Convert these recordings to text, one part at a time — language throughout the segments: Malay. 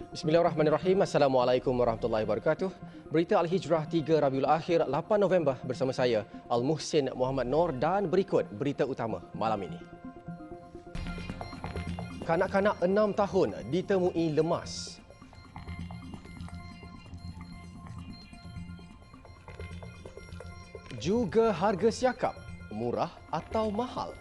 Bismillahirrahmanirrahim. Assalamualaikum warahmatullahi wabarakatuh. Berita Al-Hijrah 3 Rabiul Akhir 8 November bersama saya Al-Muhsin Muhammad Noor dan berikut berita utama malam ini. Kanak-kanak 6 tahun ditemui lemas. Juga harga siakap, murah atau mahal?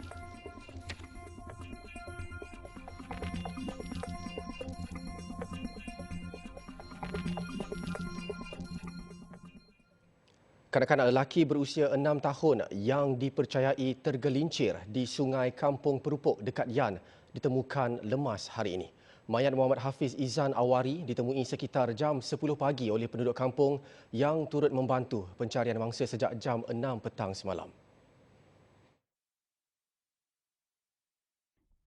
Kanak-kanak lelaki berusia 6 tahun yang dipercayai tergelincir di Sungai Kampung Perupuk dekat Yan ditemukan lemas hari ini. Mayat Muhammad Hafiz Izan Awari ditemui sekitar jam 10 pagi oleh penduduk kampung yang turut membantu pencarian mangsa sejak jam 6 petang semalam.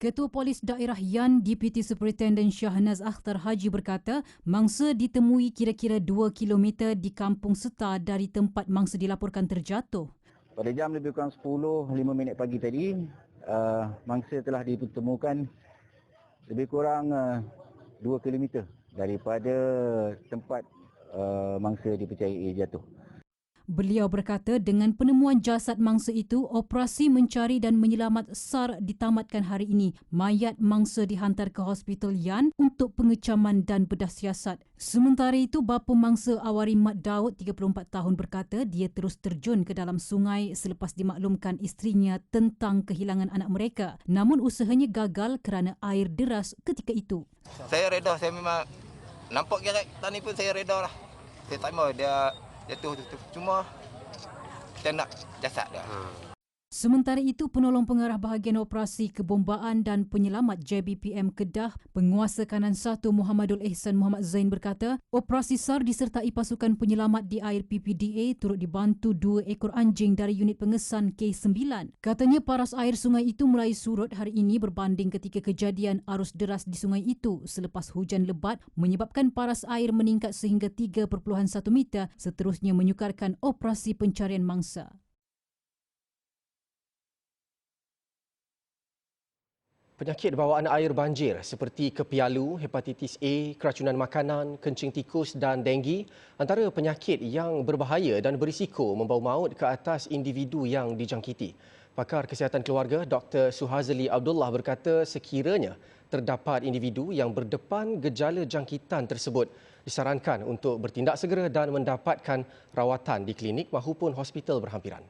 Ketua Polis Daerah Yan, Deputy Superintendent Shahnaz Akhtar Haji berkata, mangsa ditemui kira-kira 2 km di Kampung Seta dari tempat mangsa dilaporkan terjatuh. Pada jam lebih kurang 10:05 pagi tadi, mangsa telah ditemukan lebih kurang 2 km daripada tempat mangsa dipercayai jatuh. Beliau berkata dengan penemuan jasad mangsa itu, operasi mencari dan menyelamat SAR ditamatkan hari ini. Mayat mangsa dihantar ke Hospital Yan untuk pengecaman dan bedah siasat. Sementara itu, bapa mangsa Awari Mat Daud, 34 tahun berkata dia terus terjun ke dalam sungai selepas dimaklumkan isterinya tentang kehilangan anak mereka. Namun usahanya gagal kerana air deras ketika itu. Saya reda, saya memang nampak gerak tani pun saya reda lah. Saya tak mahu dia jatuh tu. Cuma kita nak jasad dia. Sementara itu, penolong pengarah bahagian operasi kebombaan dan penyelamat JBPM Kedah, penguasa kanan 1 Muhammadul Ihsan Muhammad Zain berkata, operasi SAR disertai pasukan penyelamat di air PPDA turut dibantu 2 ekor anjing dari unit pengesan K9. Katanya paras air sungai itu mulai surut hari ini berbanding ketika kejadian arus deras di sungai itu selepas hujan lebat menyebabkan paras air meningkat sehingga 3.1 meter, seterusnya menyukarkan operasi pencarian mangsa. Penyakit bawaan air banjir seperti kepialu, hepatitis A, keracunan makanan, kencing tikus dan denggi antara penyakit yang berbahaya dan berisiko membawa maut ke atas individu yang dijangkiti. Pakar Kesihatan Keluarga Dr. Suhazli Abdullah berkata sekiranya terdapat individu yang berdepan gejala jangkitan tersebut disarankan untuk bertindak segera dan mendapatkan rawatan di klinik maupun hospital berhampiran.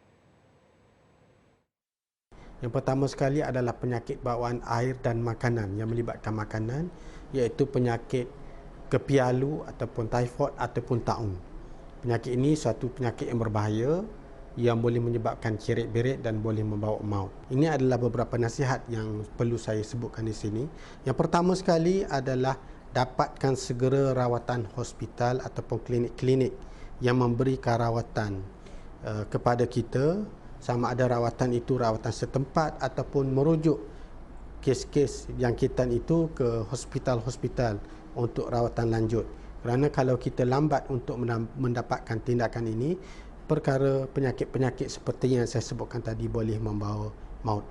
Yang pertama sekali adalah penyakit bawaan air dan makanan yang melibatkan makanan, iaitu penyakit kepialu ataupun typhoid ataupun taun. Penyakit ini suatu penyakit yang berbahaya yang boleh menyebabkan cerit-berit dan boleh membawa maut. Ini adalah beberapa nasihat yang perlu saya sebutkan di sini. Yang pertama sekali adalah dapatkan segera rawatan hospital ataupun klinik-klinik yang memberikan rawatan kepada kita, sama ada rawatan itu rawatan setempat ataupun merujuk kes-kes jangkitan itu ke hospital-hospital untuk rawatan lanjut. Kerana kalau kita lambat untuk mendapatkan tindakan ini, perkara penyakit-penyakit seperti yang saya sebutkan tadi boleh membawa maut.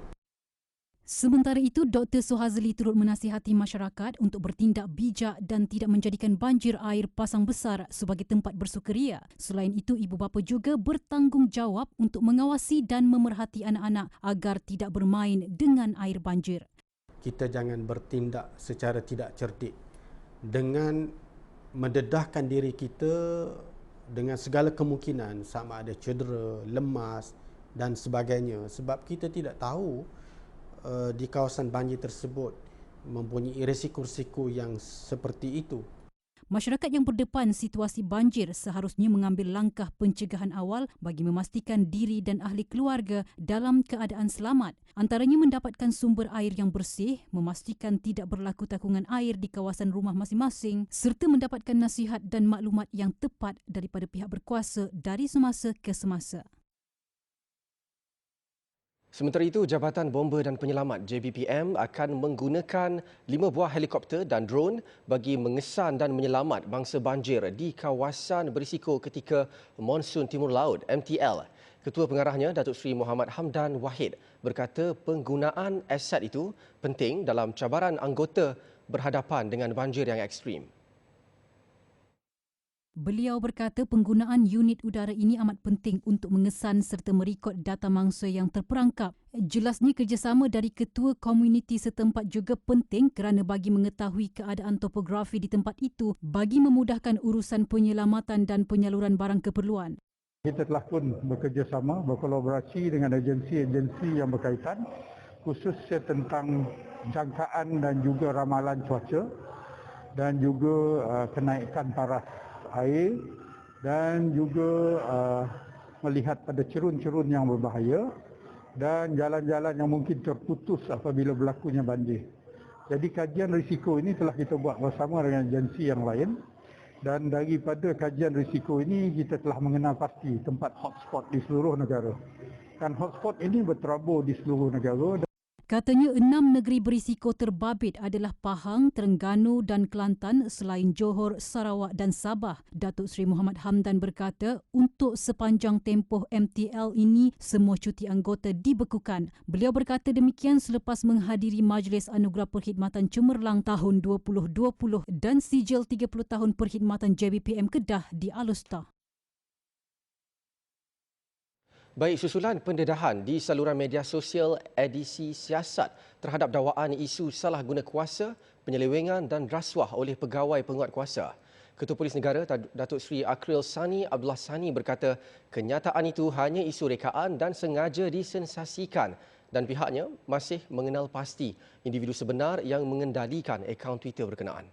Sementara itu, Dr. Suhazli turut menasihati masyarakat untuk bertindak bijak dan tidak menjadikan banjir air pasang besar sebagai tempat bersukaria. Selain itu, ibu bapa juga bertanggungjawab untuk mengawasi dan memerhati anak-anak agar tidak bermain dengan air banjir. Kita jangan bertindak secara tidak cerdik dengan mendedahkan diri kita dengan segala kemungkinan sama ada cedera, lemas dan sebagainya, sebab kita tidak tahu di kawasan banjir tersebut mempunyai risiko-risiko yang seperti itu. Masyarakat yang berdepan situasi banjir seharusnya mengambil langkah pencegahan awal bagi memastikan diri dan ahli keluarga dalam keadaan selamat. Antaranya mendapatkan sumber air yang bersih, memastikan tidak berlaku takungan air di kawasan rumah masing-masing serta mendapatkan nasihat dan maklumat yang tepat daripada pihak berkuasa dari semasa ke semasa. Sementara itu, Jabatan Bomba dan Penyelamat JBPM akan menggunakan 5 buah helikopter dan drone bagi mengesan dan menyelamat bangsa banjir di kawasan berisiko ketika monsun timur laut MTL. Ketua Pengarahnya, Datuk Seri Muhammad Hamdan Wahid, berkata penggunaan aset itu penting dalam cabaran anggota berhadapan dengan banjir yang ekstrim. Beliau berkata penggunaan unit udara ini amat penting untuk mengesan serta merekod data mangsa yang terperangkap. Jelasnya kerjasama dari ketua komuniti setempat juga penting kerana bagi mengetahui keadaan topografi di tempat itu bagi memudahkan urusan penyelamatan dan penyaluran barang keperluan. Kita telah pun bekerjasama, berkolaborasi dengan agensi-agensi yang berkaitan khususnya tentang jangkaan dan juga ramalan cuaca dan juga kenaikan paras air dan juga melihat pada cerun-cerun yang berbahaya dan jalan-jalan yang mungkin terputus apabila berlakunya banjir. Jadi kajian risiko ini telah kita buat bersama dengan agensi yang lain dan daripada kajian risiko ini kita telah mengenal pasti tempat hotspot di seluruh negara. Dan hotspot ini berterabur di seluruh negara. Katanya 6 negeri berisiko terbabit adalah Pahang, Terengganu dan Kelantan selain Johor, Sarawak dan Sabah. Datuk Seri Muhammad Hamdan berkata untuk sepanjang tempoh MTL ini semua cuti anggota dibekukan. Beliau berkata demikian selepas menghadiri Majlis Anugerah Perkhidmatan Cemerlang tahun 2020 dan sijil 30 tahun perkhidmatan JBPM Kedah di Alustar. Baik, susulan pendedahan di saluran media sosial edisi siasat terhadap dakwaan isu salah guna kuasa, penyelewengan dan rasuah oleh pegawai penguat kuasa. Ketua Polis Negara Datuk Seri Akril Sani Abdullah Sani berkata kenyataan itu hanya isu rekaan dan sengaja disensasikan dan pihaknya masih mengenal pasti individu sebenar yang mengendalikan akaun Twitter berkenaan.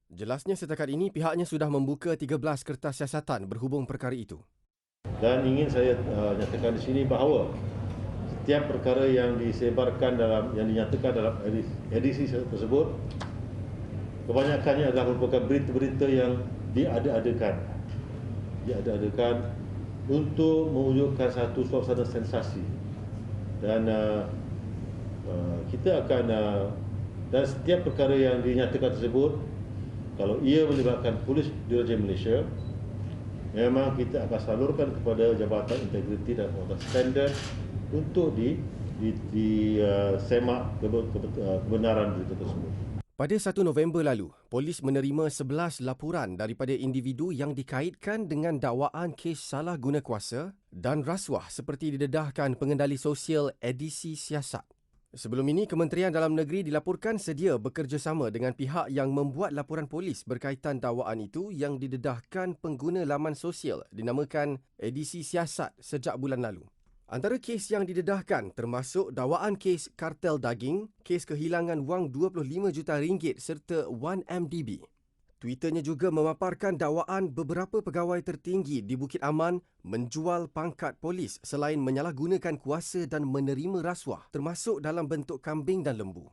Jelasnya setakat ini pihaknya sudah membuka 13 kertas siasatan berhubung perkara itu. Dan ingin saya nyatakan di sini bahawa setiap perkara yang disebarkan yang dinyatakan dalam edisi tersebut kebanyakannya adalah merupakan berita-berita yang diada-adakan untuk mewujudkan satu suasana sensasi. Dan kita akan dan setiap perkara yang dinyatakan tersebut kalau ia melibatkan polis Diraja Malaysia, memang kita akan salurkan kepada Jabatan Integriti dan Penguatan Standard untuk disemak kebenaran berita tersebut. Pada 1 November lalu, polis menerima 11 laporan daripada individu yang dikaitkan dengan dakwaan kes salah guna kuasa dan rasuah seperti didedahkan pengendali sosial edisi siasat. Sebelum ini, Kementerian Dalam Negeri dilaporkan sedia bekerjasama dengan pihak yang membuat laporan polis berkaitan dakwaan itu yang didedahkan pengguna laman sosial dinamakan edisi siasat sejak bulan lalu. Antara kes yang didedahkan termasuk dakwaan kes kartel daging, kes kehilangan wang RM25 juta serta 1MDB. Twitternya juga memaparkan dakwaan beberapa pegawai tertinggi di Bukit Aman menjual pangkat polis selain menyalahgunakan kuasa dan menerima rasuah termasuk dalam bentuk kambing dan lembu.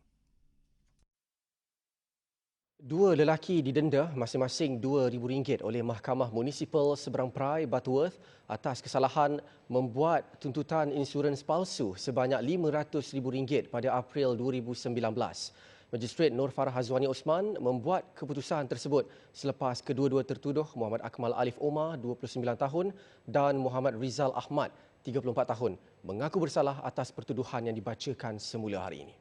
2 lelaki didenda masing-masing RM2,000 oleh Mahkamah Munisipal Seberang Perai, Butterworth atas kesalahan membuat tuntutan insurans palsu sebanyak RM500,000 pada April 2019. Magistrate Nur Farah Hazwani Osman membuat keputusan tersebut selepas kedua-dua tertuduh Muhammad Akmal Alif Omar, 29 tahun dan Muhammad Rizal Ahmad, 34 tahun, mengaku bersalah atas pertuduhan yang dibacakan semula hari ini.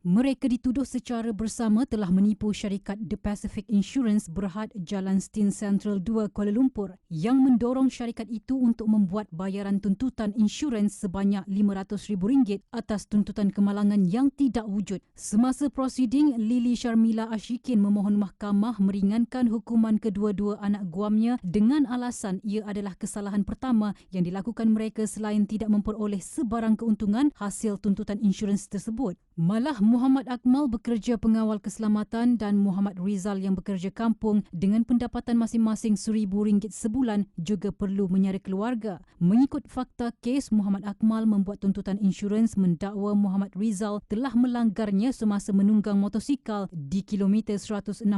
Mereka dituduh secara bersama telah menipu syarikat The Pacific Insurance berhad Jalan Stin Central 2 Kuala Lumpur yang mendorong syarikat itu untuk membuat bayaran tuntutan insurans sebanyak RM500,000 atas tuntutan kemalangan yang tidak wujud. Semasa prosiding, Lili Sharmila Ashikin memohon mahkamah meringankan hukuman kedua-dua anak guamnya dengan alasan ia adalah kesalahan pertama yang dilakukan mereka selain tidak memperoleh sebarang keuntungan hasil tuntutan insurans tersebut. Malah Muhammad Akmal bekerja pengawal keselamatan dan Muhammad Rizal yang bekerja kampung dengan pendapatan masing-masing RM1,000 sebulan juga perlu menyara keluarga. Mengikut fakta kes, Muhammad Akmal membuat tuntutan insurans mendakwa Muhammad Rizal telah melanggarnya semasa menunggang motosikal di kilometer 161.5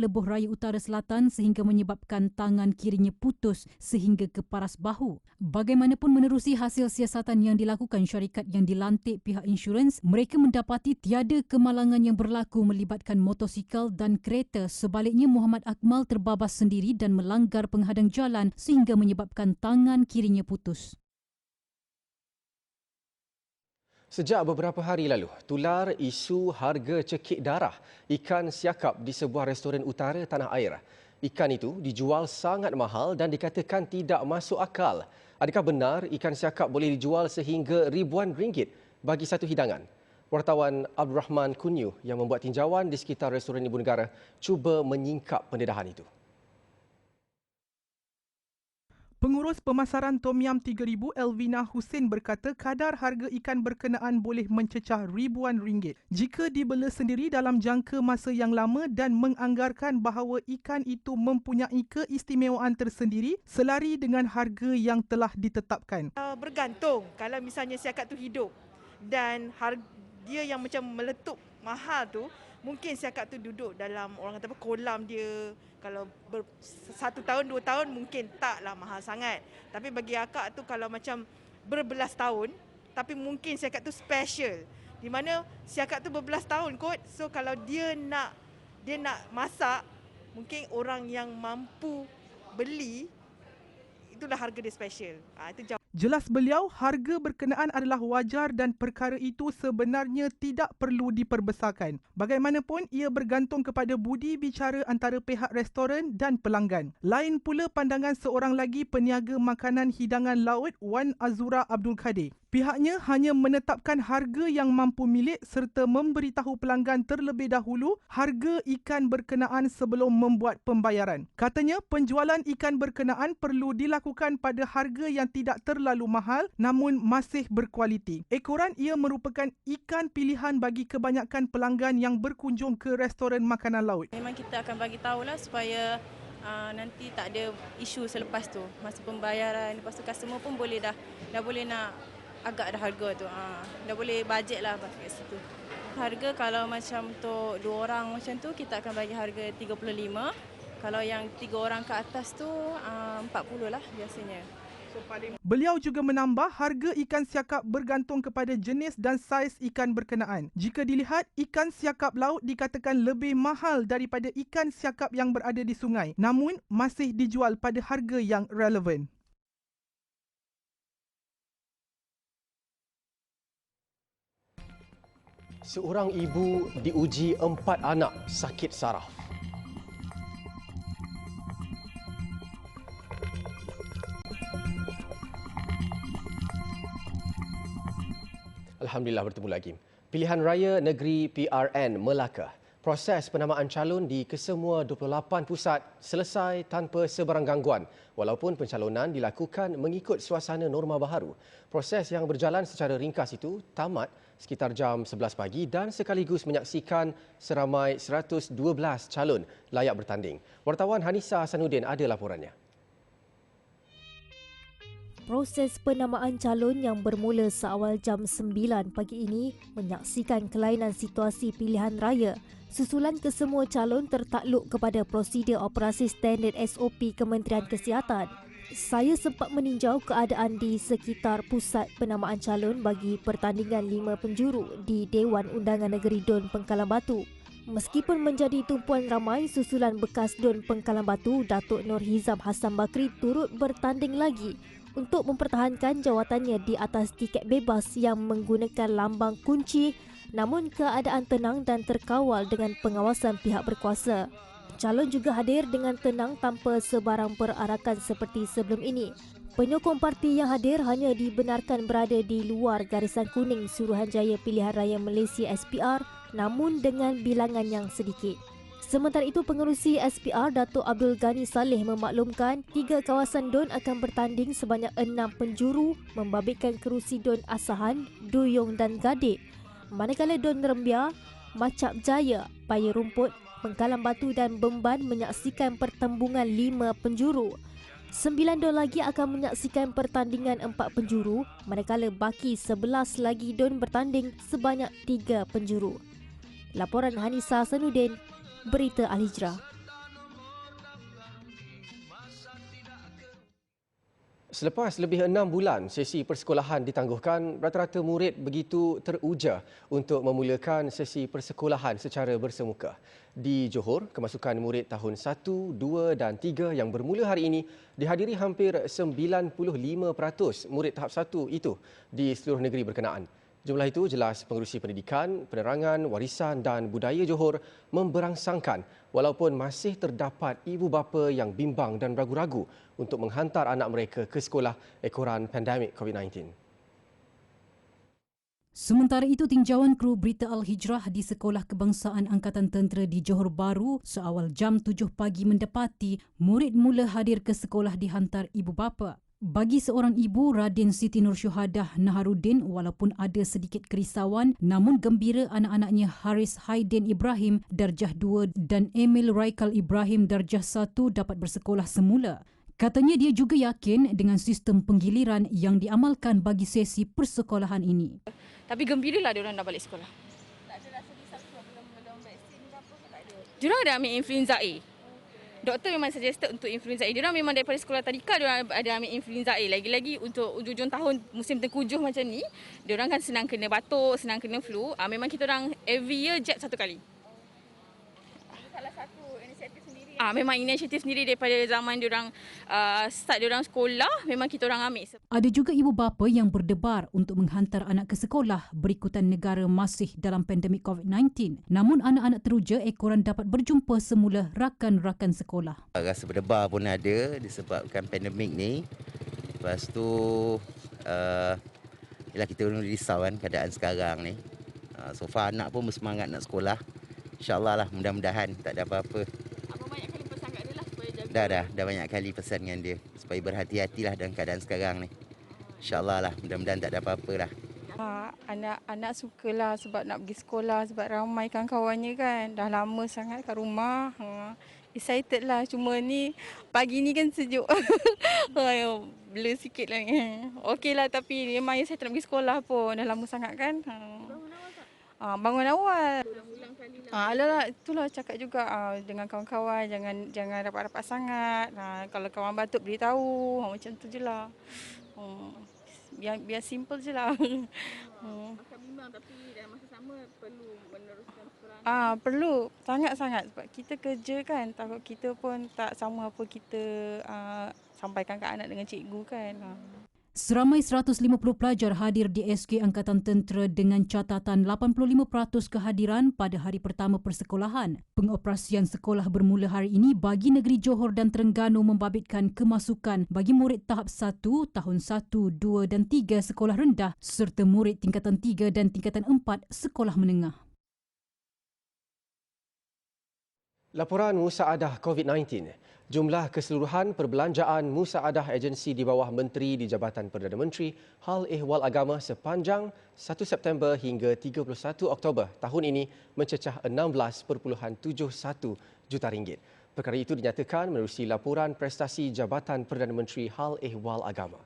Lebuh Raya Utara Selatan sehingga menyebabkan tangan kirinya putus sehingga ke paras bahu. Bagaimanapun menerusi hasil siasatan yang dilakukan syarikat yang dilantik pihak insurans, mereka mendapati tiada kemalangan yang berlaku melibatkan motosikal dan kereta. Sebaliknya, Muhammad Akmal terbabas sendiri dan melanggar penghadang jalan sehingga menyebabkan tangan kirinya putus. Sejak beberapa hari lalu, tular isu harga cekik darah ikan siakap di sebuah restoran utara tanah air. Ikan itu dijual sangat mahal dan dikatakan tidak masuk akal. Adakah benar ikan siakap boleh dijual sehingga ribuan ringgit bagi satu hidangan? Wartawan Abdul Rahman Kunyu yang membuat tinjauan di sekitar restoran Ibu Negara cuba menyingkap pendedahan itu. Pengurus pemasaran Tom Yam 3000 Elvina Hussein berkata kadar harga ikan berkenaan boleh mencecah ribuan ringgit jika dibela sendiri dalam jangka masa yang lama dan menganggarkan bahawa ikan itu mempunyai keistimewaan tersendiri selari dengan harga yang telah ditetapkan. Bergantung kalau misalnya siakap tu hidup dan dia yang macam meletup mahal tu, mungkin siakap tu duduk dalam orang kata apa kolam dia. Kalau 1 tahun 2 tahun mungkin taklah mahal sangat. Tapi bagi akak tu kalau macam berbelas tahun, tapi mungkin siakap tu special. Di mana siakap tu berbelas tahun kot. So kalau dia nak masak, mungkin orang yang mampu beli, itulah harga dia special. Itu jauh. Jelas beliau, harga berkenaan adalah wajar dan perkara itu sebenarnya tidak perlu diperbesarkan. Bagaimanapun, ia bergantung kepada budi bicara antara pihak restoran dan pelanggan. Lain pula pandangan seorang lagi peniaga makanan hidangan laut Wan Azura Abdul Kadir. Pihaknya hanya menetapkan harga yang mampu milik serta memberitahu pelanggan terlebih dahulu harga ikan berkenaan sebelum membuat pembayaran. Katanya, penjualan ikan berkenaan perlu dilakukan pada harga yang tidak terlalu mahal namun masih berkualiti. Ekoran ia merupakan ikan pilihan bagi kebanyakan pelanggan yang berkunjung ke restoran makanan laut. Memang kita akan bagi tahulah supaya nanti tak ada isu selepas tu. Masa pembayaran, lepas tu customer pun boleh dah boleh nak agak dah harga tu. Dah boleh bajet lah kat situ. Harga kalau macam untuk 2 orang macam tu, kita akan bagi harga 35. Kalau yang 3 orang ke atas tu, 40 lah biasanya. Beliau juga menambah harga ikan siakap bergantung kepada jenis dan saiz ikan berkenaan. Jika dilihat, ikan siakap laut dikatakan lebih mahal daripada ikan siakap yang berada di sungai. Namun, masih dijual pada harga yang relevan. Seorang ibu diuji 4 anak sakit saraf. Alhamdulillah bertemu lagi. Pilihan Raya Negeri PRN Melaka. Proses penamaan calon di kesemua 28 pusat selesai tanpa sebarang gangguan walaupun pencalonan dilakukan mengikut suasana norma baharu. Proses yang berjalan secara ringkas itu tamat sekitar jam 11 pagi dan sekaligus menyaksikan seramai 112 calon layak bertanding. Wartawan Hanisa Hasanuddin ada laporannya. Proses penamaan calon yang bermula seawal jam 9 pagi ini menyaksikan kelainan situasi pilihan raya susulan kesemua calon tertakluk kepada prosedur operasi standard SOP Kementerian Kesihatan. Saya sempat meninjau keadaan di sekitar pusat penamaan calon bagi pertandingan 5 penjuru di Dewan Undangan Negeri Dun Pengkalan Batu. Meskipun menjadi tumpuan ramai, susulan bekas Dun Pengkalan Batu, Datuk Nur Hizam Hassan Bakri turut bertanding lagi untuk mempertahankan jawatannya di atas tiket bebas yang menggunakan lambang kunci, namun keadaan tenang dan terkawal dengan pengawasan pihak berkuasa. Calon juga hadir dengan tenang tanpa sebarang perarakan seperti sebelum ini. Penyokong parti yang hadir hanya dibenarkan berada di luar garisan kuning Suruhanjaya Pilihan Raya Malaysia SPR, namun dengan bilangan yang sedikit. Sementara itu, pengerusi SPR Datuk Abdul Ghani Saleh memaklumkan 3 kawasan Dun akan bertanding sebanyak 6 penjuru membabitkan kerusi Dun Asahan, Duyung dan Gadik. manakala Don Rembia, Macap Jaya, Paya Rumput, Pengkalan Batu dan Bemban menyaksikan pertembungan 5 penjuru. 9 don lagi akan menyaksikan pertandingan 4 penjuru, manakala baki 11 lagi don bertanding sebanyak 3 penjuru. Laporan Hanisa Sanuddin, Berita Al-Hijrah. Selepas lebih 6 bulan sesi persekolahan ditangguhkan, rata-rata murid begitu teruja untuk memulakan sesi persekolahan secara bersemuka. Di Johor, kemasukan murid tahun 1, 2 dan 3 yang bermula hari ini dihadiri hampir 95% murid tahap 1 itu di seluruh negeri berkenaan. Jumlah itu jelas Pengerusi Pendidikan, Penerangan, Warisan dan Budaya Johor memberangsangkan walaupun masih terdapat ibu bapa yang bimbang dan ragu-ragu untuk menghantar anak mereka ke sekolah ekoran pandemik COVID-19. Sementara itu, tinjauan kru Berita Al-Hijrah di Sekolah Kebangsaan Angkatan Tentera di Johor Bahru seawal jam 7 pagi mendapati murid mula hadir ke sekolah dihantar ibu bapa. Bagi seorang ibu, Radin Siti Nur Syuhadah Naharuddin, walaupun ada sedikit kerisauan, namun gembira anak-anaknya Haris Haidin Ibrahim Darjah 2 dan Emil Raikal Ibrahim Darjah 1 dapat bersekolah semula. Katanya dia juga yakin dengan sistem penggiliran yang diamalkan bagi sesi persekolahan ini. Tapi gembiralah diorang dah balik sekolah. Tak ada rasa risau belum vaksin ke apa ke tak ada? Diorang ada ambil influenza A. Doktor memang suggested untuk influenza A. Diorang memang daripada sekolah tadika diorang ada ambil influenza A. Lagi-lagi untuk ujung tahun musim tengkujuh macam ni, diorang kan senang kena batuk, senang kena flu. Memang kita orang every year jab 1 kali. Salah satu inisiatif sendiri. Memang inisiatif sendiri daripada zaman diorang start diorang sekolah, memang kita orang ambil. Ada juga ibu bapa yang berdebar untuk menghantar anak ke sekolah berikutan negara masih dalam pandemik COVID-19. Namun anak-anak teruja ekoran dapat berjumpa semula rakan-rakan sekolah. Rasa berdebar pun ada disebabkan pandemik ni. Lepas tu ialah kita risau kan keadaan sekarang ni. So far anak pun bersemangat nak sekolah. InsyaAllah lah, mudah-mudahan tak ada apa-apa. Apa banyak kali pesan kat dia lah supaya jaga? Dah banyak kali pesan dengan dia supaya berhati-hatilah dalam keadaan sekarang ni. InsyaAllah lah, mudah-mudahan tak ada apa-apa lah. Anak sukalah sebab nak pergi sekolah, sebab ramai kawan-kawannya kan. Dah lama sangat kat rumah. Excited lah, cuma ni pagi ni kan sejuk. Blur sikit lah. Okey lah, tapi memang excited nak pergi sekolah pun. Dah lama sangat kan. Bangun awal. Alah, itulah cakap juga dengan kawan-kawan jangan rapat-rapat sangat. Kalau kawan batuk beritahu, macam tu je lah. Biar simple je lah. Makan bimbang tapi dalam masa sama perlu meneruskan perangai. Perlu sangat-sangat sebab kita kerja kan, takut kita pun tak sama apa kita sampaikan ke anak dengan cikgu kan. Seramai 150 pelajar hadir di SK Angkatan Tentera dengan catatan 85% kehadiran pada hari pertama persekolahan. Pengoperasian sekolah bermula hari ini bagi negeri Johor dan Terengganu membabitkan kemasukan bagi murid tahap 1, tahun 1, 2 dan 3 sekolah rendah serta murid tingkatan 3 dan tingkatan 4 sekolah menengah. Laporan Musaadah COVID-19. Jumlah keseluruhan perbelanjaan musaadah agensi di bawah Menteri di Jabatan Perdana Menteri Hal Ehwal Agama sepanjang 1 September hingga 31 Oktober tahun ini mencecah 16.71 juta ringgit. Perkara itu dinyatakan menerusi laporan prestasi Jabatan Perdana Menteri Hal Ehwal Agama.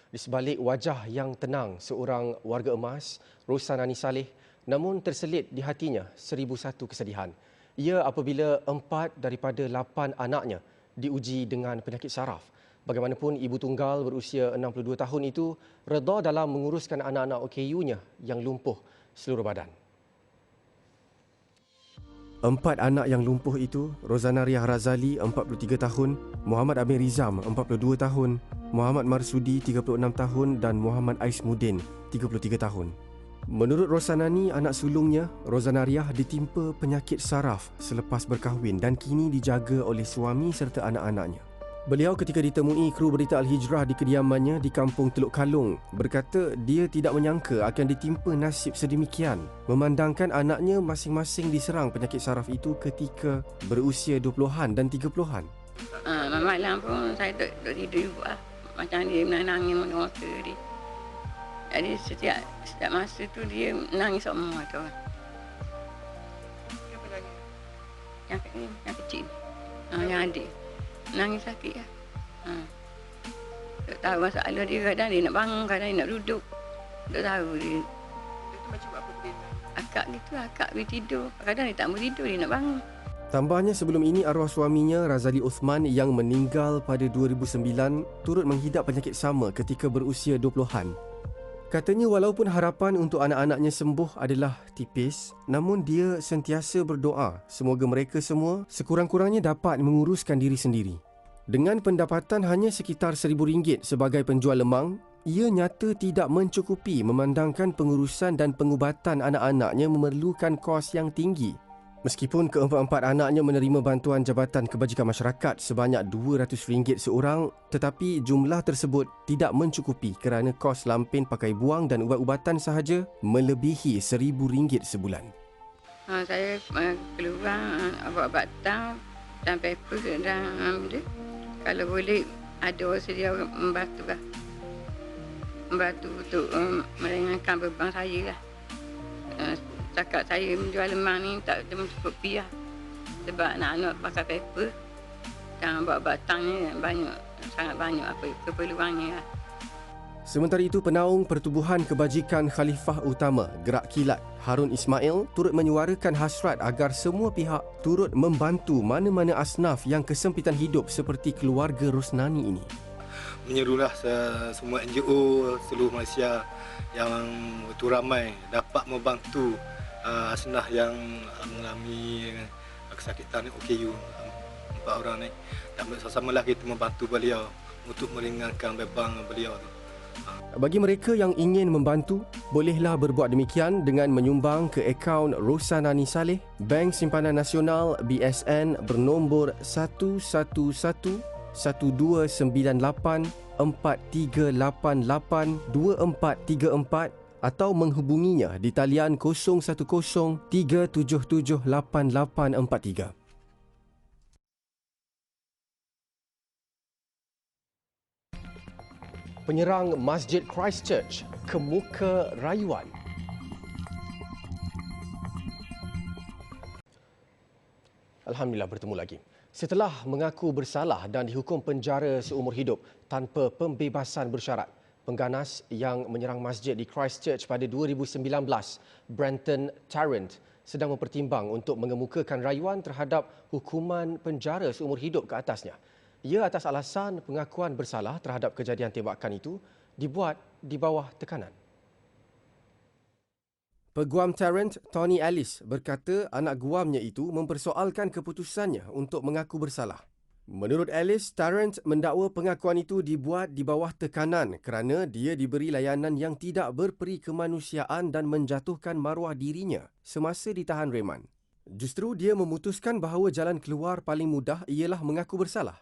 Di sebalik wajah yang tenang seorang warga emas, Rosanani Saleh, namun terselit di hatinya 1001 kesedihan. Ia apabila 4 daripada 8 anaknya diuji dengan penyakit saraf. Bagaimanapun ibu tunggal berusia 62 tahun itu redha dalam menguruskan anak-anak OKU-nya yang lumpuh seluruh badan. 4 anak yang lumpuh itu, Rozana Riah Razali, 43 tahun, Muhammad Amir Rizam, 42 tahun, Muhammad Marsudi, 36 tahun dan Muhammad Aismuddin, 33 tahun. Menurut Rosanani, anak sulungnya, Rozana Riah ditimpa penyakit saraf selepas berkahwin dan kini dijaga oleh suami serta anak-anaknya. Beliau ketika ditemui kru berita Al-Hijrah di kediamannya di kampung Teluk Kalung berkata dia tidak menyangka akan ditimpa nasib sedemikian memandangkan anaknya masing-masing diserang penyakit saraf itu ketika berusia 20-an dan 30-an. Malam pun saya duduk tidur juga. Macam dia menangis mata dia. Jadi setiap masa tu dia menangis semua tu. Siapa lagi? Yang kecil. Yang adik. Nangis sakit lah. Tak tahu masalah dia, kadang dia nak bangun, kadang dia nak duduk. Tak tahu dia. Dia tu macam buat apa dia? Akak gitu, akak dia tidur. Kadang dia tak mau tidur, dia nak bangun. Tambahnya sebelum ini arwah suaminya Razali Uthman yang meninggal pada 2009 turut menghidap penyakit sama ketika berusia 20-an. Katanya walaupun harapan untuk anak-anaknya sembuh adalah tipis, namun dia sentiasa berdoa semoga mereka semua sekurang-kurangnya dapat menguruskan diri sendiri. Dengan pendapatan hanya sekitar RM1,000 sebagai penjual lemang, ia nyata tidak mencukupi memandangkan pengurusan dan pengubatan anak-anaknya memerlukan kos yang tinggi. Meskipun keempat-empat anaknya menerima bantuan Jabatan Kebajikan Masyarakat sebanyak RM200 seorang, tetapi jumlah tersebut tidak mencukupi kerana kos lampin pakai buang dan ubat-ubatan sahaja melebihi RM1,000 sebulan. Saya keluar ubat-ubatan dan paper dan dia. Kalau boleh ada orang sedia membantu lah. Membantu untuk meringankan beban saya lah. Cakap saya menjual lemang ni tak mencukupi lah. Sebab anak-anak pakai paper dan ubat-ubatan ni sangat banyak apa keperluannya lah. Sementara itu, Penaung Pertubuhan Kebajikan Khalifah Utama Gerak Kilat Harun Ismail turut menyuarakan hasrat agar semua pihak turut membantu mana-mana asnaf yang kesempitan hidup seperti keluarga Rosnani ini. Menyerulah semua NGO seluruh Malaysia yang betul ramai dapat membantu asnaf yang mengalami kesakitan OKU 4 orang ni. Dan bersama-samalah kita membantu beliau untuk meringankan beban beliau tu. Bagi mereka yang ingin membantu, bolehlah berbuat demikian dengan menyumbang ke akaun Rosanani Saleh, Bank Simpanan Nasional BSN bernombor 1119843882434 atau menghubunginya di talian 0103778843. Penyerang Masjid Christchurch kemuka rayuan. Alhamdulillah bertemu lagi. Setelah mengaku bersalah dan dihukum penjara seumur hidup tanpa pembebasan bersyarat, pengganas yang menyerang masjid di Christchurch pada 2019, Brenton Tarrant, sedang mempertimbang untuk mengemukakan rayuan terhadap hukuman penjara seumur hidup ke atasnya. Ia atas alasan pengakuan bersalah terhadap kejadian tembakan itu dibuat di bawah tekanan. Peguam Tarrant, Tony Ellis, berkata anak guamnya itu mempersoalkan keputusannya untuk mengaku bersalah. Menurut Ellis, Tarrant mendakwa pengakuan itu dibuat di bawah tekanan kerana dia diberi layanan yang tidak berperi kemanusiaan dan menjatuhkan maruah dirinya semasa ditahan reman. Justru dia memutuskan bahawa jalan keluar paling mudah ialah mengaku bersalah.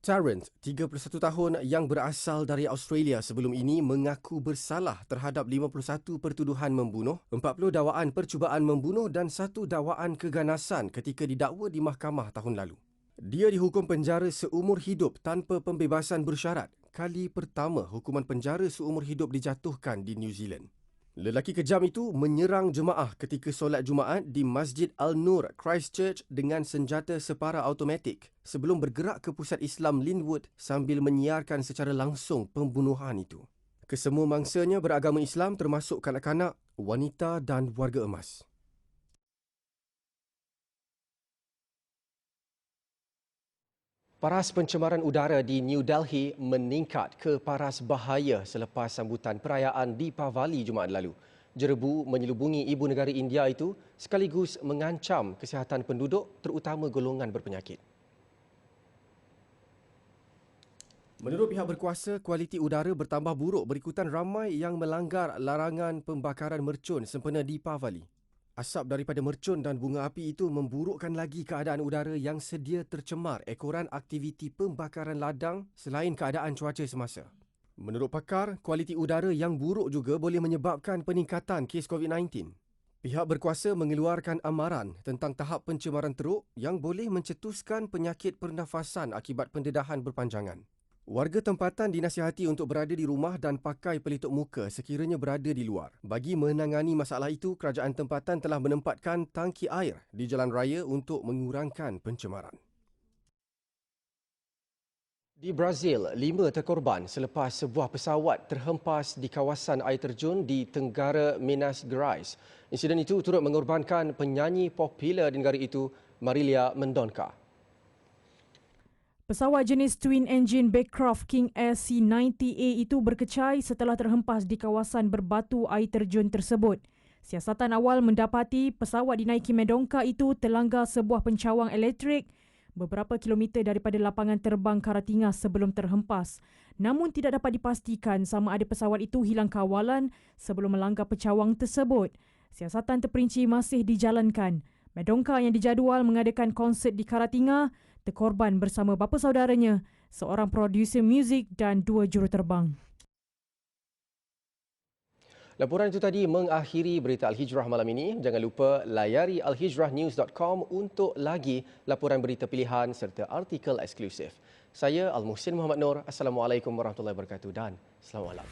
Tarrant, 31 tahun yang berasal dari Australia sebelum ini mengaku bersalah terhadap 51 pertuduhan membunuh, 40 dakwaan percubaan membunuh dan 1 dakwaan keganasan ketika didakwa di mahkamah tahun lalu. Dia dihukum penjara seumur hidup tanpa pembebasan bersyarat. Kali pertama hukuman penjara seumur hidup dijatuhkan di New Zealand. Lelaki kejam itu menyerang jemaah ketika solat Jumaat di Masjid Al-Nur, Christchurch dengan senjata separa automatik sebelum bergerak ke pusat Islam Linwood sambil menyiarkan secara langsung pembunuhan itu. Kesemua mangsanya beragama Islam termasuk kanak-kanak, wanita dan warga emas. Paras pencemaran udara di New Delhi meningkat ke paras bahaya selepas sambutan perayaan Deepavali Jumaat lalu. Jerebu menyelubungi ibu negara India itu sekaligus mengancam kesihatan penduduk terutama golongan berpenyakit. Menurut pihak berkuasa, kualiti udara bertambah buruk berikutan ramai yang melanggar larangan pembakaran mercun sempena Deepavali. Asap daripada mercun dan bunga api itu memburukkan lagi keadaan udara yang sedia tercemar ekoran aktiviti pembakaran ladang selain keadaan cuaca semasa. Menurut pakar, kualiti udara yang buruk juga boleh menyebabkan peningkatan kes COVID-19. Pihak berkuasa mengeluarkan amaran tentang tahap pencemaran teruk yang boleh mencetuskan penyakit pernafasan akibat pendedahan berpanjangan. Warga tempatan dinasihati untuk berada di rumah dan pakai pelitup muka sekiranya berada di luar. Bagi menangani masalah itu, kerajaan tempatan telah menempatkan tangki air di jalan raya untuk mengurangkan pencemaran. Di Brazil, 5 terkorban selepas sebuah pesawat terhempas di kawasan air terjun di Tenggara Minas Gerais. Insiden itu turut mengorbankan penyanyi popular di negara itu, Marília Mendonça. Pesawat jenis Twin Engine Beechcraft King Air C-90A itu berkecai setelah terhempas di kawasan berbatu air terjun tersebut. Siasatan awal mendapati pesawat dinaiki Mendonça itu terlanggar sebuah pencawang elektrik beberapa kilometer daripada lapangan terbang Karatinga sebelum terhempas. Namun tidak dapat dipastikan sama ada pesawat itu hilang kawalan sebelum melanggar pencawang tersebut. Siasatan terperinci masih dijalankan. Mendonça yang dijadual mengadakan konsert di Karatinga terkorban bersama bapa saudaranya, seorang produser muzik dan 2 juruterbang. Laporan itu tadi mengakhiri berita Al-Hijrah malam ini. Jangan lupa layari alhijrahnews.com untuk lagi laporan berita pilihan serta artikel eksklusif. Saya Al-Muhsin Muhammad Nur. Assalamualaikum warahmatullahi wabarakatuh dan selamat malam.